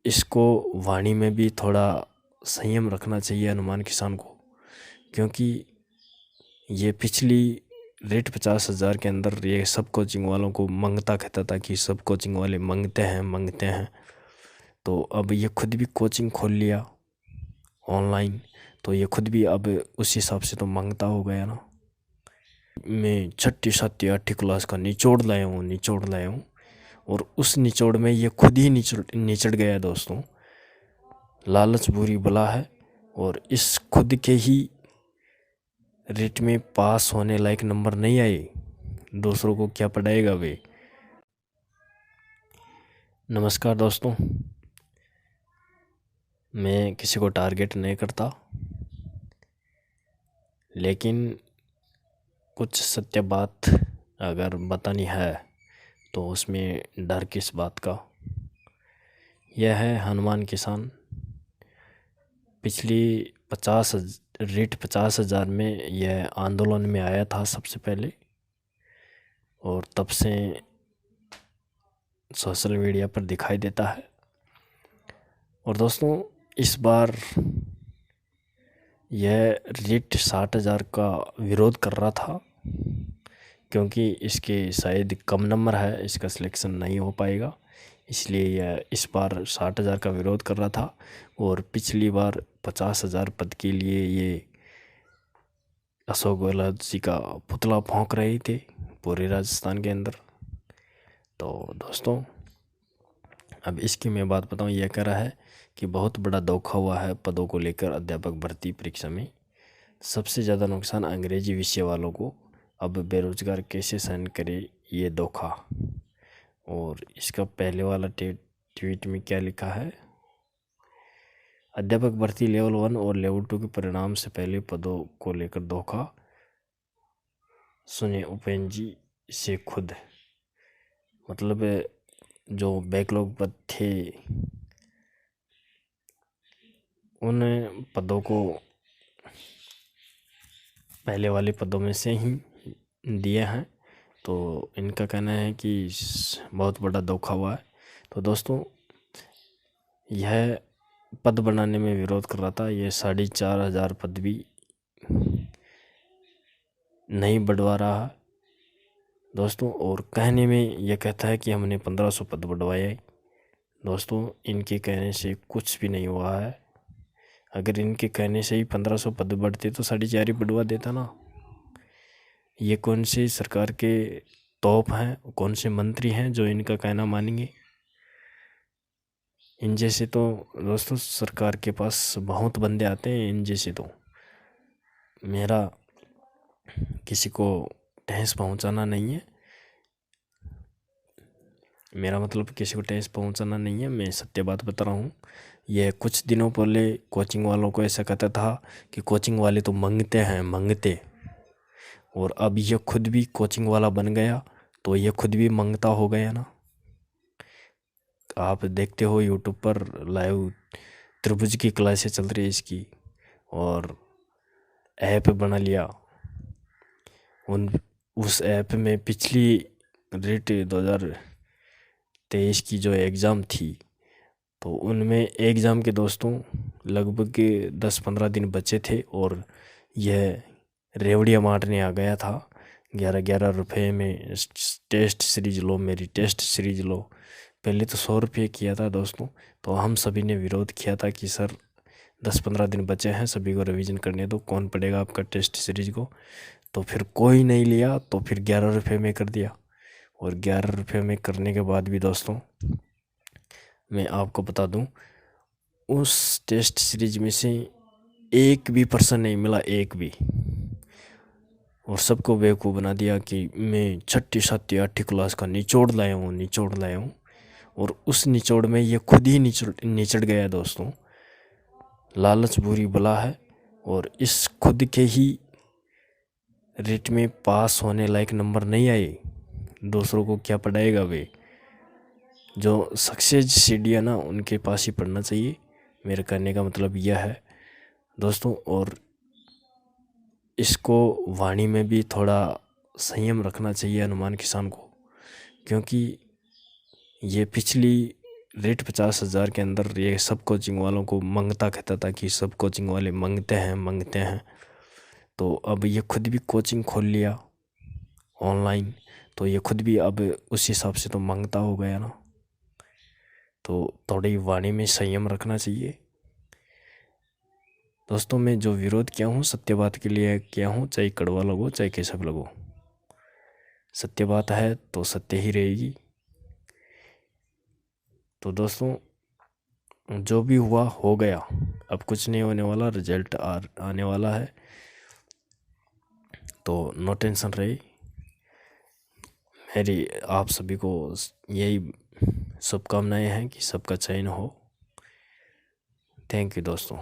इसको वाणी में भी थोड़ा संयम रखना चाहिए हनुमान किसान को, क्योंकि ये पिछली रेट 50,000 के अंदर ये सब कोचिंग वालों को मंगता कहता था कि सब कोचिंग वाले मांगते हैं। तो अब ये खुद भी कोचिंग खोल लिया ऑनलाइन, तो ये खुद भी अब उस हिसाब से तो मांगता हो गया ना। मैं 6ठी 7ठी 8ठी क्लास का निचोड़ लाया हूँ और उस निचोड़ में ये खुद ही निचड़ गया दोस्तों। लालच बुरी बला है, और इस खुद के ही रेट में पास होने लायक नंबर नहीं आए, दूसरों को क्या पढ़ाएगा वे। नमस्कार दोस्तों, मैं किसी को टारगेट नहीं करता, लेकिन कुछ सत्य बात अगर बतानी है तो उसमें डर किस बात का। यह है हनुमान किसान। पिछली 50,000 में यह आंदोलन में आया था सबसे पहले, और तब से सोशल मीडिया पर दिखाई देता है। और दोस्तों, इस बार यह रेट 60,000 का विरोध कर रहा था, क्योंकि इसके शायद कम नंबर है, इसका सिलेक्शन नहीं हो पाएगा, इसलिए यह इस बार 60,000 का विरोध कर रहा था। और पिछली बार 50,000 पद के लिए ये अशोक गहलोत जी का पुतला फूंक रहे थे पूरे राजस्थान के अंदर। तो दोस्तों, अब इसकी मैं बात बताऊं। यह कह रहा है कि बहुत बड़ा धोखा हुआ है पदों को लेकर अध्यापक भर्ती परीक्षा में। सबसे ज़्यादा नुकसान अंग्रेजी विषय वालों को, अब बेरोजगार कैसे सहन करे ये धोखा। और इसका पहले वाला ट्वीट में क्या लिखा है। अध्यापक भर्ती लेवल 1 और लेवल 2 के परिणाम से पहले पदों को लेकर धोखा, सुने उपेंद्र जी से खुद। मतलब जो बैकलॉग पद थे उन पदों को पहले वाले पदों में से ही दिए हैं। तो इनका कहना है कि बहुत बड़ा धोखा हुआ है। तो दोस्तों, यह पद बनाने में विरोध कर रहा था। ये 4,500 पद भी नहीं बढ़वा रहा है दोस्तों, और कहने में यह कहता है कि हमने 1500 पद बढ़वाए। दोस्तों, इनके कहने से कुछ भी नहीं हुआ है। अगर इनके कहने से ही 1500 पद बढ़ते तो 4,500 ही बढ़वा देता ना। ये कौन सी सरकार के तोप हैं, कौन से मंत्री हैं जो इनका कहना मानेंगे। इन जैसे तो दोस्तों सरकार के पास बहुत बंदे आते हैं। इन जैसे तो मेरा किसी को ठेस पहुंचाना नहीं है, मेरा मतलब किसी को ठेस पहुंचाना नहीं है, मैं सत्य बात बता रहा हूँ। यह कुछ दिनों पहले कोचिंग वालों को ऐसा कहता था कि कोचिंग वाले तो मांगते, और अब यह खुद भी कोचिंग वाला बन गया, तो यह खुद भी मांगता हो गया ना। आप देखते हो यूट्यूब पर लाइव त्रिभुज की क्लासें चल रही है इसकी, और ऐप बना लिया। उस ऐप में पिछली रेट 2023 की जो एग्ज़ाम थी, तो उनमें एग्ज़ाम के दोस्तों लगभग 10-15 दिन बचे थे, और यह रेवड़ियाँ मारने आ गया था। 11-11 रुपये में टेस्ट सीरीज लो, मेरी टेस्ट सीरीज लो। पहले तो 100 रुपये किया था दोस्तों। तो हम सभी ने विरोध किया था कि सर 10-15 दिन बचे हैं, सभी को रिवीजन करने दो, कौन पढ़ेगा आपका टेस्ट सीरीज को। तो फिर कोई नहीं लिया, तो फिर 11 रुपये में कर दिया। और 11 रुपये में करने के बाद भी दोस्तों, मैं आपको बता दूं, उस टेस्ट सीरीज में से एक भी पर्सन नहीं मिला, एक भी। और सबको बेवकूफ़ बना दिया कि मैं 6ठी 7ठी 8ठी क्लास का निचोड़ लाया हूँ, और उस निचोड़ में ये खुद ही निचड़ गया दोस्तों। लालच बुरी बला है, और इस खुद के ही रेट में पास होने लायक नंबर नहीं आए, दूसरों को क्या पढ़ाएगा वे। जो सक्सेस सीढ़ियाँ ना, उनके पास ही पढ़ना चाहिए। मेरे कहने का मतलब यह है दोस्तों। और इसको वाणी में भी थोड़ा संयम रखना चाहिए हनुमान किसान को, क्योंकि ये पिछली रेट 50,000 के अंदर ये सब कोचिंग वालों को मंगता कहता था कि सब कोचिंग वाले मांगते हैं। तो अब ये खुद भी कोचिंग खोल लिया ऑनलाइन, तो ये खुद भी अब उस हिसाब से तो मांगता हो गया ना। तो थोड़ी वाणी में संयम रखना चाहिए। दोस्तों, मैं जो विरोध किया हूँ सत्य बात के लिए किया हूँ, चाहे कड़वा लगो चाहे कैसा भी लगो। सत्य बात है तो सत्य ही रहेगी। तो दोस्तों, जो भी हुआ हो गया, अब कुछ नहीं होने वाला, रिजल्ट आने वाला है, तो नो टेंशन रहे। मेरी आप सभी को यही शुभकामनाएं हैं कि सबका चयन हो। थैंक यू दोस्तों।